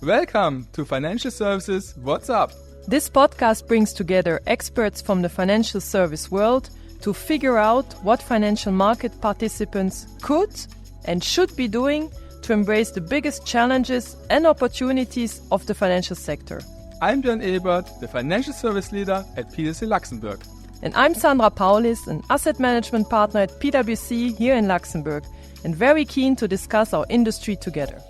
Welcome to Financial Services What's Up? This podcast brings together experts from the financial service world to figure out what financial market participants could and should be doing to embrace the biggest challenges and opportunities of the financial sector. I'm Björn Ebert, the Financial Service Leader at PwC Luxembourg. And I'm Sandra Paulis, an asset management partner at PwC here in Luxembourg, and very keen to discuss our industry together.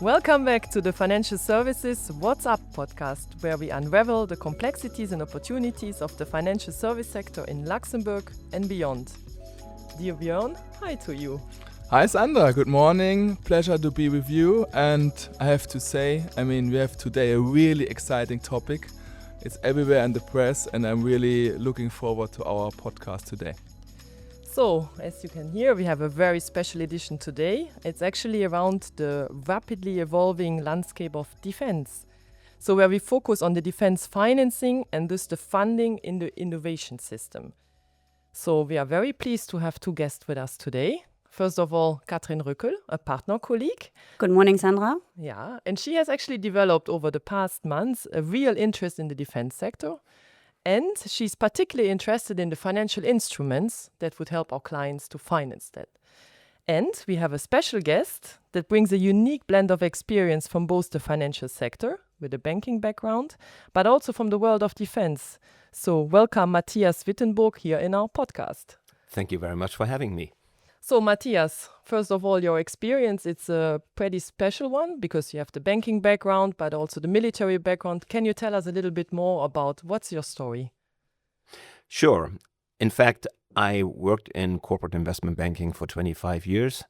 Welcome back to the Financial Services What's Up podcast, where we unravel the complexities and opportunities of the financial service sector in Luxembourg and beyond. Dear Björn, hi to you. Hi Sandra, good morning. Pleasure to be with you. And I have to say, we have today a really exciting topic. It's everywhere in the press and I'm really looking forward to our podcast today. So, as you can hear, we have a very special edition today. It's actually around the rapidly evolving landscape of defense. So where we focus on the defense financing and thus the funding in the innovation system. So we are very pleased to have two guests with us today. First of all, Catherine Rückel, a partner colleague. Good morning, Sandra. Yeah, and she has actually developed over the past months a real interest in the defense sector. And she's particularly interested in the financial instruments that would help our clients to finance that. And we have a special guest that brings a unique blend of experience from both the financial sector, with a banking background, but also from the world of defense. So welcome Matthias Wittenburg here in our podcast. Thank you very much for having me. So Matthias, first of all, your experience, it's a pretty special one because you have the banking background, but also the military background. Can you tell us a little bit more about what's your story? Sure. In fact, I worked in corporate investment banking for 25 years,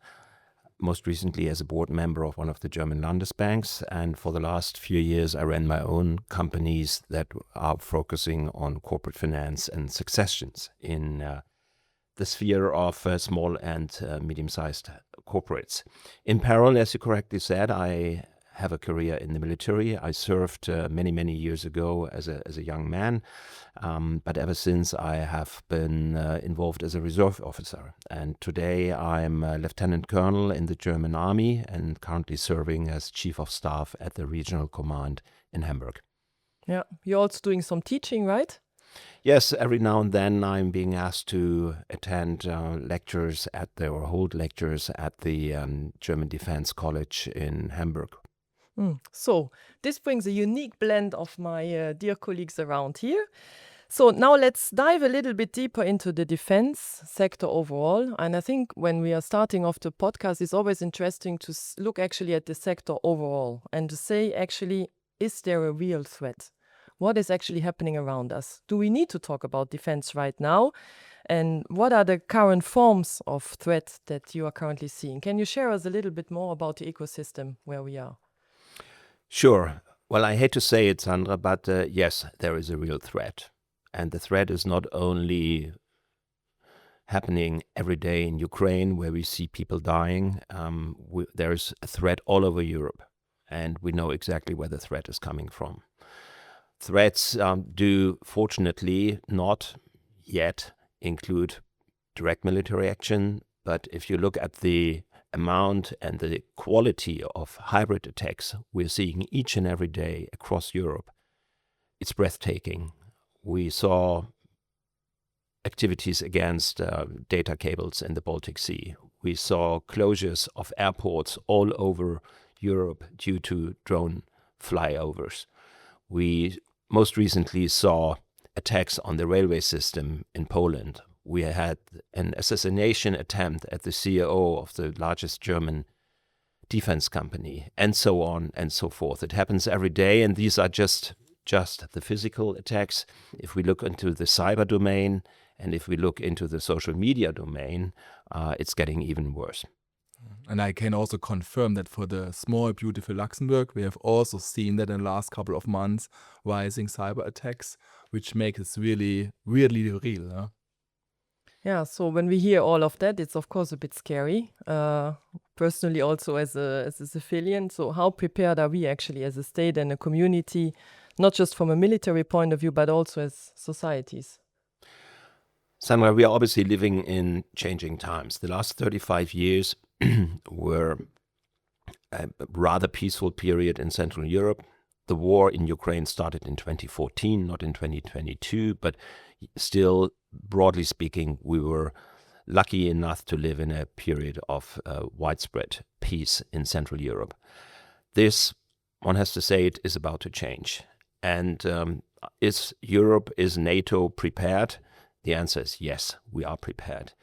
most recently as a board member of one of the German Landesbanks. And for the last few years, I ran my own companies that are focusing on corporate finance and successions in the sphere of small and medium-sized corporates. In parallel, as you correctly said, I have a career in the military. I served many years ago as a young man, but ever since I have been involved as a reserve officer. And today I'm a lieutenant colonel in the German army and currently serving as chief of staff at the regional command in Hamburg. Yeah, you're also doing some teaching, right? Yes, every now and then I'm being asked to attend lectures or hold lectures at the German Defense College in Hamburg. So this brings a unique blend of my dear colleagues around here. So now let's dive a little bit deeper into the defense sector overall. And I think when we are starting off the podcast, it's always interesting to look actually at the sector overall and to say actually, is there a real threat? What is actually happening around us? Do we need to talk about defense right now? And what are the current forms of threat that you are currently seeing? Can you share us a little bit more about the ecosystem where we are? Sure. Well, I hate to say it, Sandra, but yes, there is a real threat. And the threat is not only happening every day in Ukraine, where we see people dying. There is a threat all over Europe, and we know exactly where the threat is coming from. Threats do, fortunately, not yet include direct military action, but if you look at the amount and the quality of hybrid attacks we're seeing each and every day across Europe, it's breathtaking. We saw activities against data cables in the Baltic Sea. We saw closures of airports all over Europe due to drone flyovers. We most recently saw attacks on the railway system in Poland. We had an assassination attempt at the CEO of the largest German defense company, and so on and so forth. It happens every day, and these are just the physical attacks. If we look into the cyber domain, and if we look into the social media domain, it's getting even worse. And I can also confirm that for the small, beautiful Luxembourg, we have also seen that in the last couple of months, rising cyber attacks, which makes it really real. Huh? Yeah, so when we hear all of that, it's of course a bit scary. Personally, also as a civilian. So how prepared are we actually as a state and a community, not just from a military point of view, but also as societies? Sandra, we are obviously living in changing times. The last 35 years were a rather peaceful period in Central Europe. The war in Ukraine started in 2014, not in 2022, but still, broadly speaking, we were lucky enough to live in a period of widespread peace in Central Europe. This, one has to say, it is about to change. And is NATO prepared? The answer is yes, we are prepared.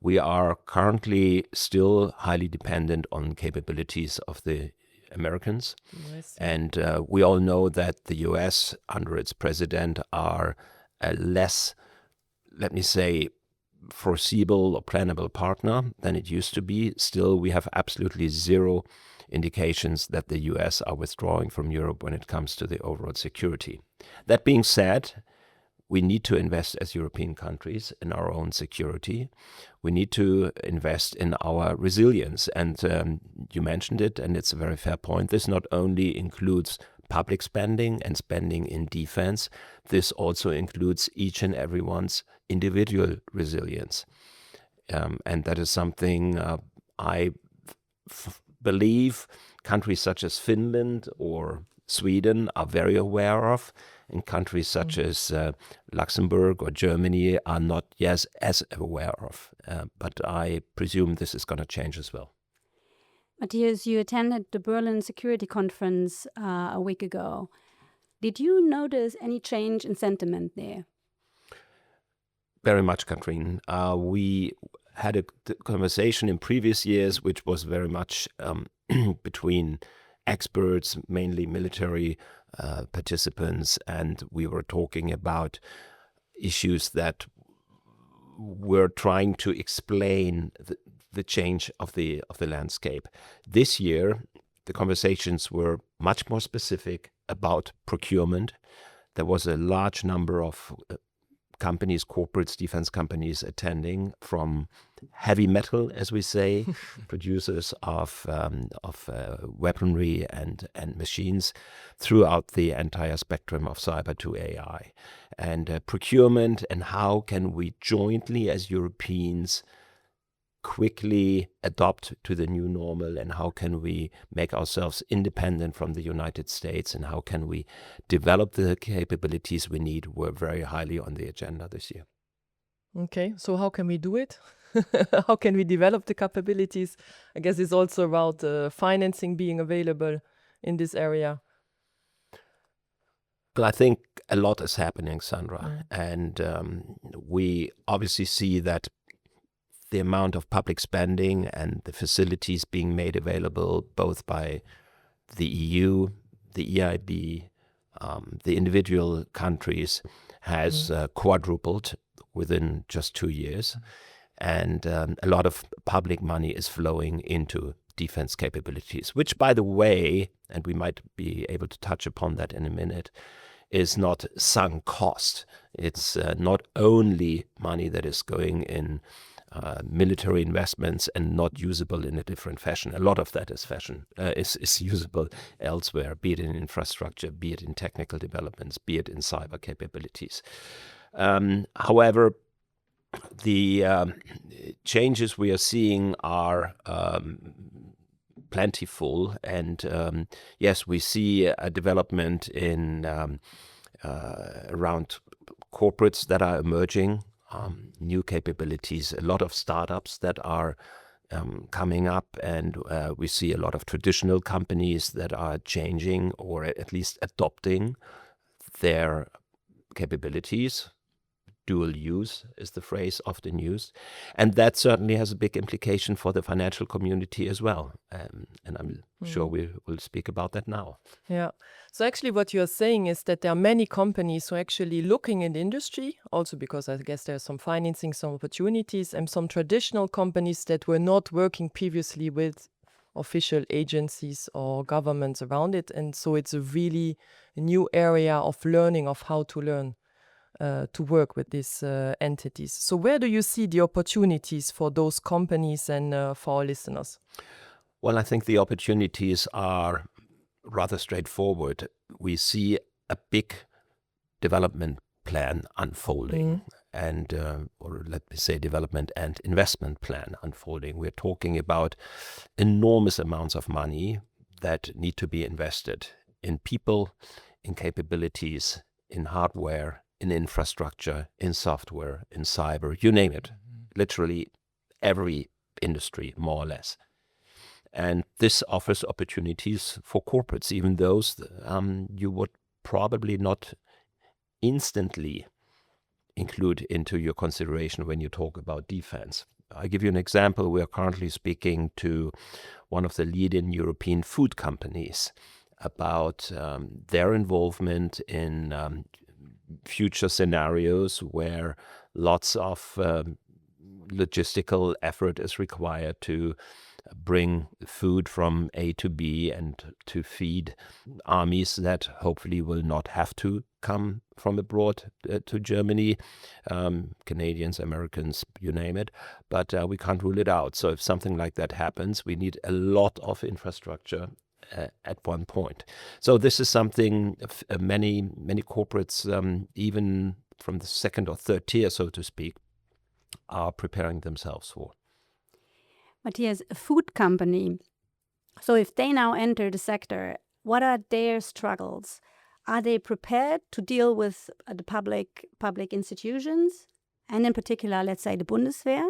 We are currently still highly dependent on capabilities of the Americans. Yes. And we all know that the US, under its president, are a less, let me say, foreseeable or plannable partner than it used to be. Still, we have absolutely zero indications that the US are withdrawing from Europe when it comes to the overall security. That being said, we need to invest as European countries in our own security. We need to invest in our resilience. And you mentioned it, and it's a very fair point. This not only includes public spending and spending in defense, this also includes each and everyone's individual resilience. And that is something I believe countries such as Finland or Sweden are very aware of, and countries such as Luxembourg or Germany are not yet as aware of. But I presume this is going to change as well. Matthias, you attended the Berlin Security Conference a week ago. Did you notice any change in sentiment there? Very much, Catherine. We had a conversation in previous years, which was very much between experts, mainly military participants, and we were talking about issues that were trying to explain the change of the landscape. This year, the conversations were much more specific about procurement. There was a large number of companies, corporates, defense companies attending, from heavy metal, as we say, producers of weaponry and machines, throughout the entire spectrum of cyber to AI. And procurement, and how can we jointly as Europeans quickly adopt to the new normal, and how can we make ourselves independent from the United States, and how can we develop the capabilities we need, were very highly on the agenda this year. Okay, so how can we do it? How can we develop the capabilities? I guess it's also about financing being available in this area. Well, I think a lot is happening, Sandra, and we obviously see that the amount of public spending and the facilities being made available both by the EU, the EIB, the individual countries has quadrupled within just 2 years. And a lot of public money is flowing into defense capabilities, which, by the way, and we might be able to touch upon that in a minute, is not sunk cost. It's not only money that is going in military investments and not usable in a different fashion. A lot of that is usable elsewhere, be it in infrastructure, be it in technical developments, be it in cyber capabilities. However, the changes we are seeing are plentiful, and yes, we see a development in around corporates that are emerging, new capabilities, a lot of startups that are coming up, and we see a lot of traditional companies that are changing or at least adopting their capabilities. Dual use is the phrase often used, and that certainly has a big implication for the financial community as well, and I'm sure we will speak about that now. Yeah, so actually what you're saying is that there are many companies who are actually looking in the industry, also because I guess there's some financing, some opportunities, and some traditional companies that were not working previously with official agencies or governments around it, and so it's a really new area of learning, of how to learn to work with these entities. So where do you see the opportunities for those companies and for our listeners? Well, I think the opportunities are rather straightforward. We see a big development plan unfolding. and or let me say development and investment plan unfolding. We're talking about enormous amounts of money that need to be invested in people, in capabilities, in hardware, in infrastructure, in software, in cyber, you name it. Literally every industry, more or less. And this offers opportunities for corporates, even those you would probably not instantly include into your consideration when you talk about defense. I give you an example. We are currently speaking to one of the leading European food companies about their involvement in future scenarios where lots of logistical effort is required to bring food from A to B and to feed armies that hopefully will not have to come from abroad to Germany, Canadians, Americans, you name it, but we can't rule it out. So if something like that happens, we need a lot of infrastructure at one point. So this is something many corporates, even from the second or third tier, so to speak, are preparing themselves for. Matthias, a food company. So if they now enter the sector, what are their struggles? Are they prepared to deal with the public institutions, and in particular, let's say, the Bundeswehr?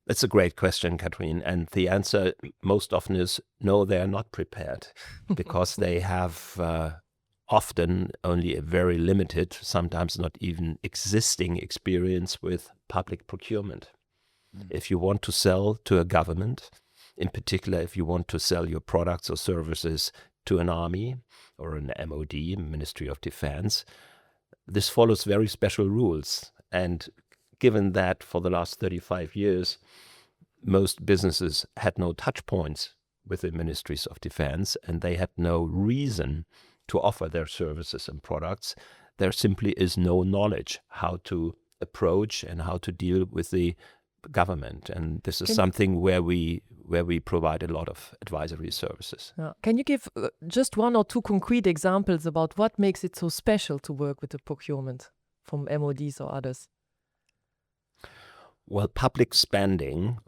That's a great question, Catherine. And the answer most often is no, they are not prepared because they have often only a very limited, sometimes not even existing experience with public procurement. If you want to sell to a government, in particular, if you want to sell your products or services to an army or an MOD, Ministry of Defense, this follows very special rules. And given that for the last 35 years, most businesses had no touch points with the ministries of defense and they had no reason to offer their services and products, there simply is no knowledge how to approach and how to deal with the government. And this is something where we provide a lot of advisory services. Can you give just one or two concrete examples about what makes it so special to work with the procurement from MODs or others? Well, public spending,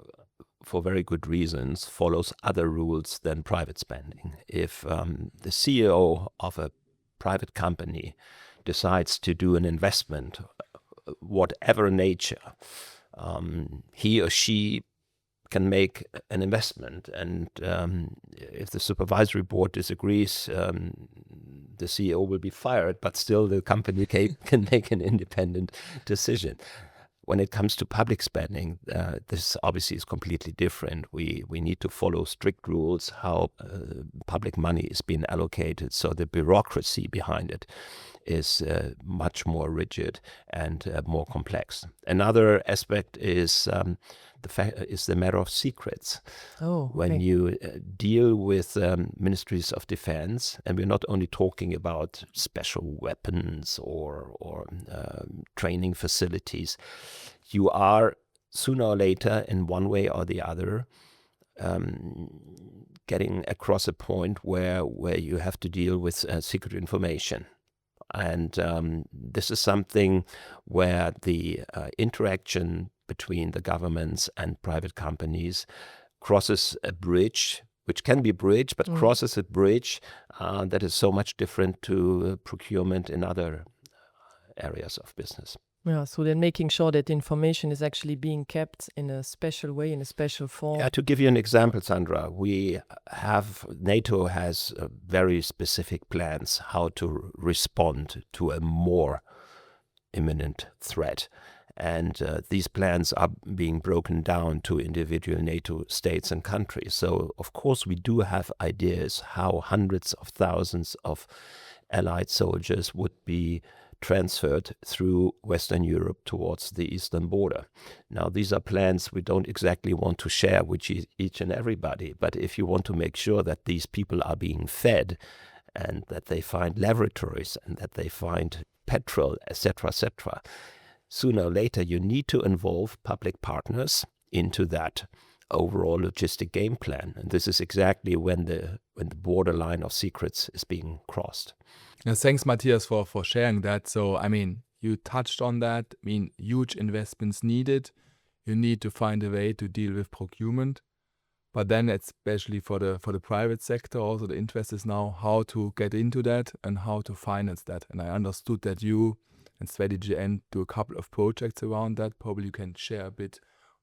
for very good reasons, follows other rules than private spending. If the CEO of a private company decides to do an investment, whatever nature, he or she can make an investment. And if the supervisory board disagrees, the CEO will be fired, but still the company can make an independent decision. When it comes to public spending, this obviously is completely different. We need to follow strict rules how public money is being allocated. So the bureaucracy behind it is much more rigid and more complex. Another aspect is the matter of secrets. When you deal with ministries of defense, and we're not only talking about special weapons or training facilities, you are sooner or later, in one way or the other, getting across a point where you have to deal with secret information. And this is something where the interaction between the governments and private companies crosses a bridge, which can be bridged, but crosses a bridge that is so much different to procurement in other areas of business. Yeah, so then making sure that information is actually being kept in a special way, in a special form. Yeah, to give you an example, Sandra, NATO has very specific plans how to respond to a more imminent threat. And these plans are being broken down to individual NATO states and countries. So, of course, we do have ideas how hundreds of thousands of allied soldiers would be transferred through Western Europe towards the eastern border. Now, these are plans we don't exactly want to share with each and everybody, but if you want to make sure that these people are being fed and that they find laboratories and that they find petrol, etc., sooner or later you need to involve public partners into that overall logistic game plan. And this is exactly when the borderline of secrets is being crossed. Thanks, Matthias, for sharing that. So, I mean, you touched on that. I mean, huge investments needed. You need to find a way to deal with procurement. But then especially for the private sector, also the interest is now how to get into that and how to finance that. And I understood that you and Strategy&amp do a couple of projects around that. Probably you can share a bit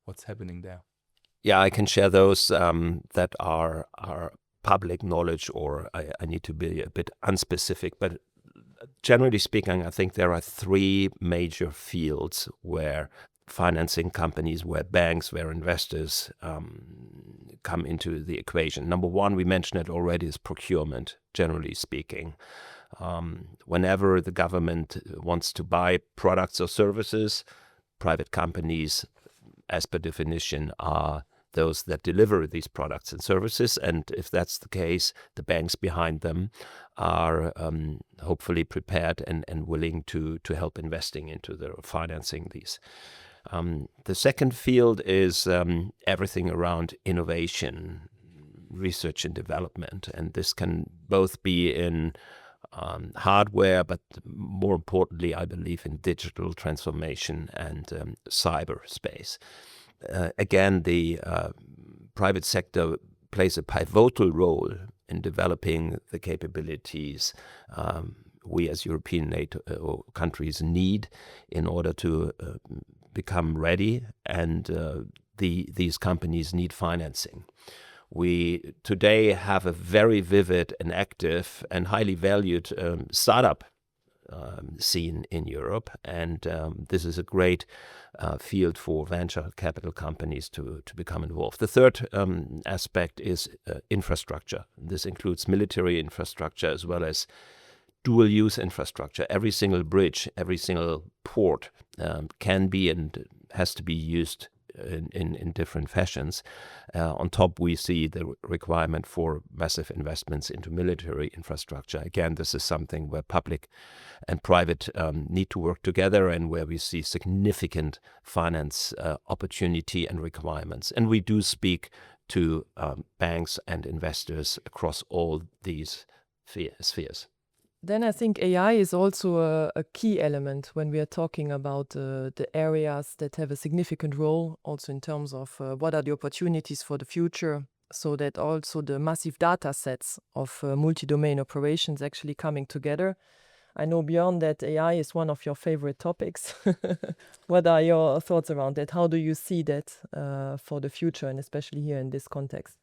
what's happening there. Yeah, I can share those that are public knowledge, or I need to be a bit unspecific. But generally speaking, I think there are three major fields where financing companies, where banks, where investors come into the equation. Number one, we mentioned it already, is procurement, generally speaking. Whenever the government wants to buy products or services, private companies, as per definition, are those that deliver these products and services. And if that's the case, the banks behind them are hopefully prepared and willing to help investing into their financing these. The second field is everything around innovation, research and development. And this can both be in hardware, but more importantly, I believe, in digital transformation and cyberspace. Again, the private sector plays a pivotal role in developing the capabilities we as European NATO countries need in order to become ready, and these companies need financing. We today have a very vivid and active and highly valued startup scene in Europe, and this is a great field for venture capital companies to become involved. The third aspect is infrastructure. This includes military infrastructure as well as dual-use infrastructure. Every single bridge, every single port can be and has to be used in different fashions. On top, we see the requirement for massive investments into military infrastructure. Again, this is something where public and private need to work together, and where we see significant finance opportunity and requirements. And we do speak to banks and investors across all these spheres. Then I think AI is also a key element when we are talking about the areas that have a significant role, also in terms of what are the opportunities for the future, so that also the massive data sets of multi-domain operations actually coming together. I know, Björn, that AI is one of your favorite topics. What are your thoughts around that? How do you see that for the future, and especially here in this context?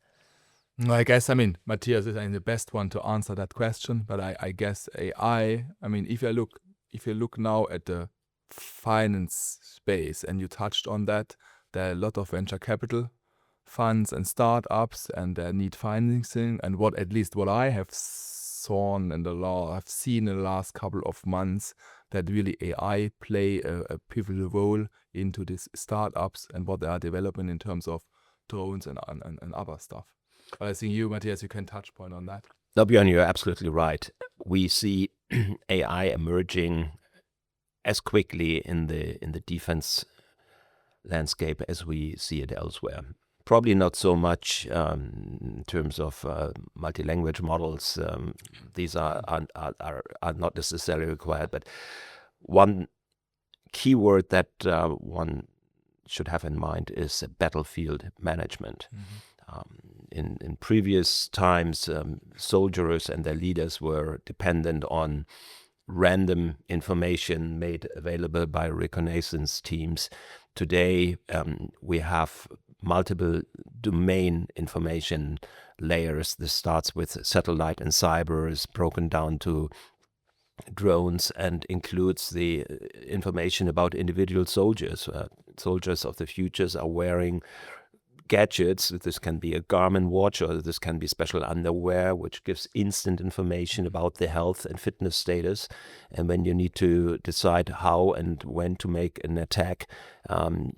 I guess, Matthias is the best one to answer that question, but I guess AI, if you look now at the finance space, and you touched on that, there are a lot of venture capital funds and startups, and they need financing, and what I have seen in the last couple of months, that really AI play a pivotal role into these startups and what they are developing in terms of drones and other stuff. I think you, Matthias, you can touch point on that. No, Björn, you're absolutely right. We see AI emerging as quickly in the defense landscape as we see it elsewhere. Probably not so much in terms of multi-language models. These are not necessarily required, but one keyword that one should have in mind is battlefield management. Mm-hmm. In previous times, soldiers and their leaders were dependent on random information made available by reconnaissance teams. Today, we have multiple domain information layers. This starts with satellite and cyber, is broken down to drones, and includes the information about individual soldiers. Soldiers of the futures are wearing gadgets. This can be a Garmin watch, or this can be special underwear, which gives instant information about their health and fitness status. And when you need to decide how and when to make an attack,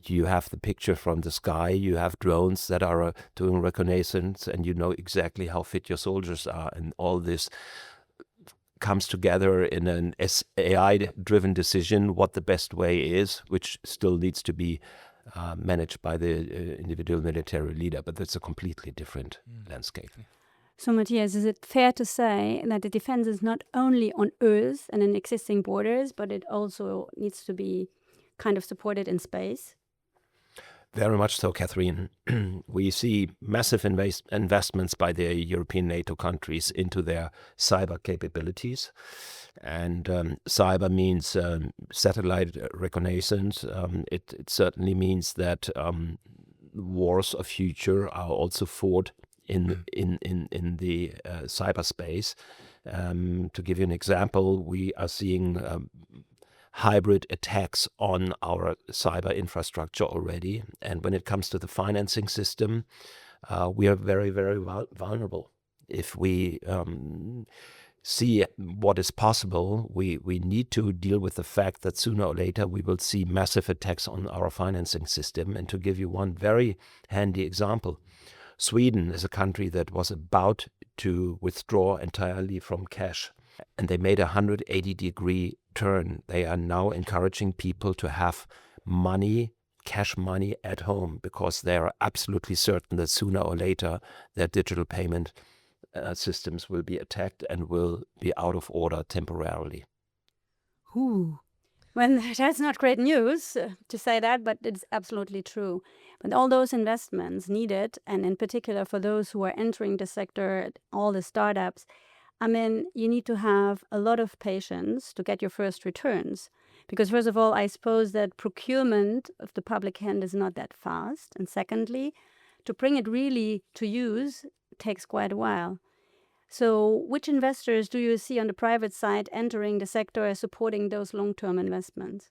you have the picture from the sky. You have drones that are doing reconnaissance, and you know exactly how fit your soldiers are. And all this comes together in an AI-driven decision what the best way is, which still needs to be managed by the individual military leader, but that's a completely different landscape. So, Matthias, is it fair to say that the defense is not only on Earth and in existing borders, but it also needs to be kind of supported in space? Very much so, Catherine. We see massive investments by the European NATO countries into their cyber capabilities. And cyber means satellite reconnaissance. It certainly means that wars of future are also fought in the cyberspace. To give you an example, we are seeing hybrid attacks on our cyber infrastructure already. And when it comes to the financing system, we are very, very vulnerable. If we see what is possible, we need to deal with the fact that sooner or later we will see massive attacks on our financing system. And to give you one very handy example, Sweden is a country that was about to withdraw entirely from cash, and they made a 180-degree turn. They are now encouraging people to have money, cash money at home, because they are absolutely certain that sooner or later their digital payment systems will be attacked and will be out of order temporarily. Ooh. Well, that's not great news to say that, but it's absolutely true. But all those investments needed, and in particular for those who are entering the sector, all the startups, I mean, you need to have a lot of patience to get your first returns. Because first of all, I suppose that procurement of the public hand is not that fast. And secondly, to bring it really to use takes quite a while. So which investors do you see on the private side entering the sector as supporting those long-term investments?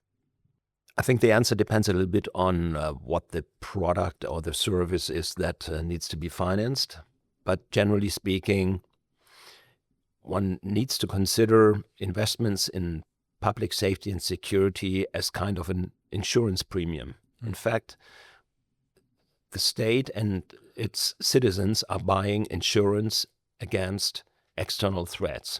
I think the answer depends a little bit on what the product or the service is that needs to be financed. But generally speaking, one needs to consider investments in public safety and security as kind of an insurance premium. In fact, the state and its citizens are buying insurance against external threats.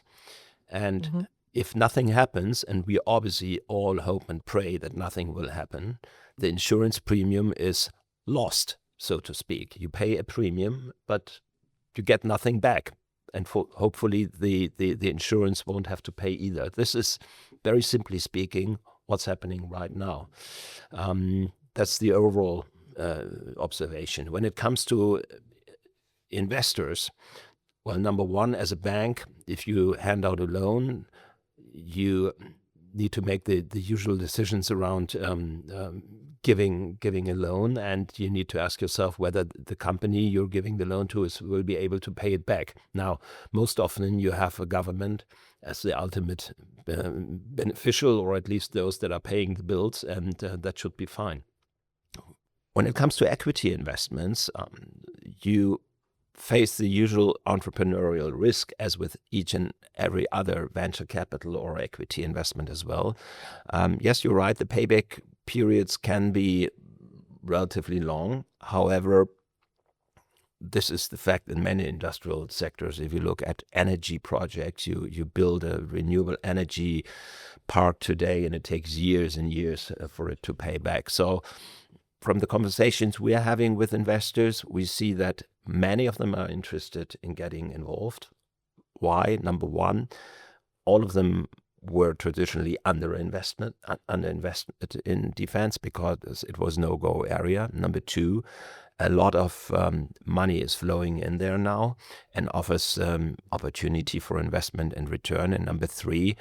And if nothing happens, and we obviously all hope and pray that nothing will happen, the insurance premium is lost, so to speak. You pay a premium, but you get nothing back. And hopefully the insurance won't have to pay either. This is, very simply speaking, what's happening right now. That's the overall observation. When it comes to investors, well, number one, as a bank, if you hand out a loan, you need to make the usual decisions around giving a loan, and you need to ask yourself whether the company you're giving the loan to will be able to pay it back. Now, most often you have a government as the ultimate beneficial, or at least those that are paying the bills, and that should be fine. When it comes to equity investments, you face the usual entrepreneurial risk as with each and every other venture capital or equity investment as well. Yes, you're right, the payback periods can be relatively long. However, this is the fact in many industrial sectors. If you look at energy projects, you build a renewable energy park today and it takes years and years for it to pay back. So from the conversations we are having with investors, we see that many of them are interested in getting involved. Why? Number one, all of them were traditionally underinvested in defense because it was no-go area. Number two, a lot of money is flowing in there now and offers opportunity for investment and return. And number three,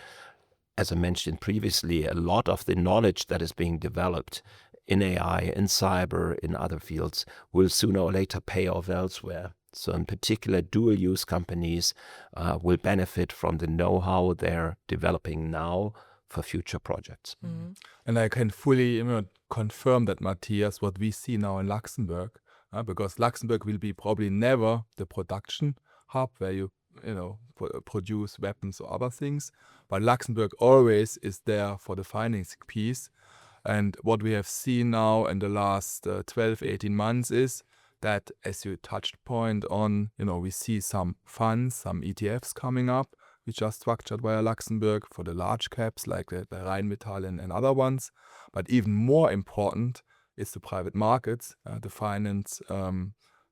as I mentioned previously, a lot of the knowledge that is being developed in AI, in cyber, in other fields, will sooner or later pay off elsewhere. So in particular, dual-use companies will benefit from the know-how they're developing now for future projects. Mm-hmm. And I can fully confirm that, Matthias, what we see now in Luxembourg, because Luxembourg will be probably never the production hub where you produce weapons or other things, but Luxembourg always is there for the financing piece. And what we have seen now in the last 12, 18 months is that, as you touched point on, we see some funds, some ETFs coming up, which are structured via Luxembourg for the large caps like the Rheinmetall and other ones. But even more important is the private markets, the finance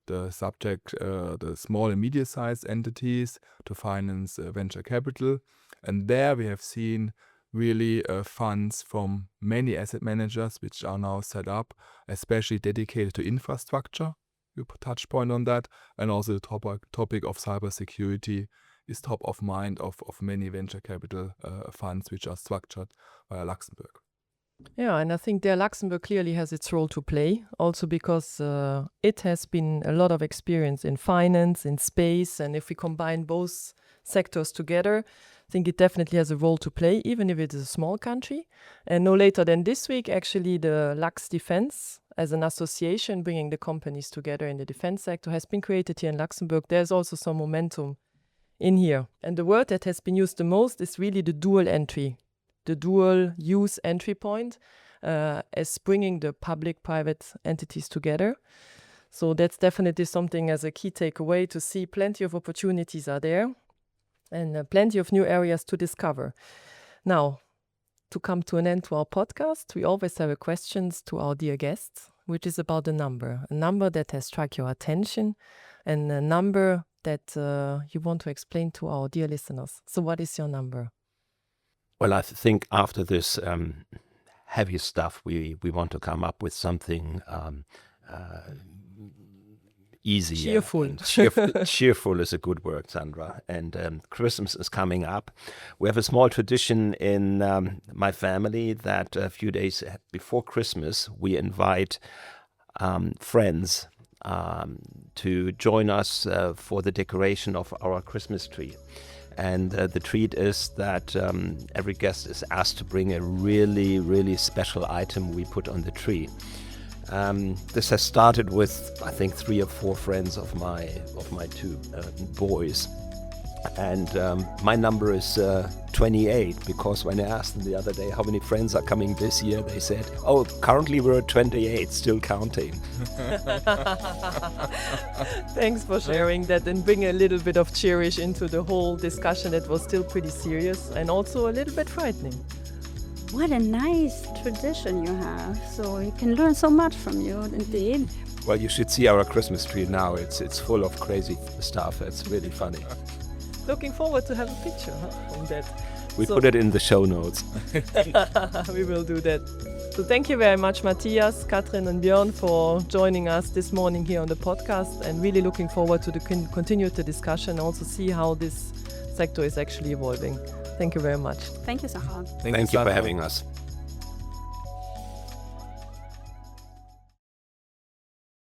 the subject, the small and medium-sized entities to finance venture capital. And there we have seen really funds from many asset managers which are now set up, especially dedicated to infrastructure. You put touch point on that. And also the topic of cybersecurity is top of mind of many venture capital funds which are structured via Luxembourg. Yeah, and I think there Luxembourg clearly has its role to play, also because it has been a lot of experience in finance, in space, and if we combine both sectors together, I think it definitely has a role to play, even if it is a small country. And no later than this week, actually, the Lux Defense, as an association bringing the companies together in the defense sector, has been created here in Luxembourg. There's also some momentum in here. And the word that has been used the most is really the dual entry. The dual use entry point as bringing the public-private entities together. So that's definitely something as a key takeaway, to see plenty of opportunities are there and plenty of new areas to discover. Now, to come to an end to our podcast, we always have a questions to our dear guests, which is about a number that has struck your attention and a number that you want to explain to our dear listeners. So what is your number? Well, I think after this heavy stuff, we want to come up with something easy. Cheerful. Cheerful is a good word, Sandra. And Christmas is coming up. We have a small tradition in my family that a few days before Christmas, we invite friends to join us for the decoration of our Christmas tree. And the treat is that every guest is asked to bring a really, really special item we put on the tree. This has started with, I think, 3 or 4 friends of my 2 boys. And my number is 28, because when I asked them the other day how many friends are coming this year, they said, oh, currently we're at 28, still counting. Thanks for sharing that and bring a little bit of cheerish into the whole discussion that was still pretty serious and also a little bit frightening. What a nice tradition you have. So you can learn so much from you, indeed. Well, you should see our Christmas tree now. It's full of crazy stuff. It's really funny. Looking forward to have a picture from that. We put it in the show notes. We will do that. So thank you very much, Matthias, Catherine and Björn, for joining us this morning here on the podcast, and really looking forward to continue the discussion and also see how this sector is actually evolving. Thank you very much. Thank you, Sahar. Thank you for having us.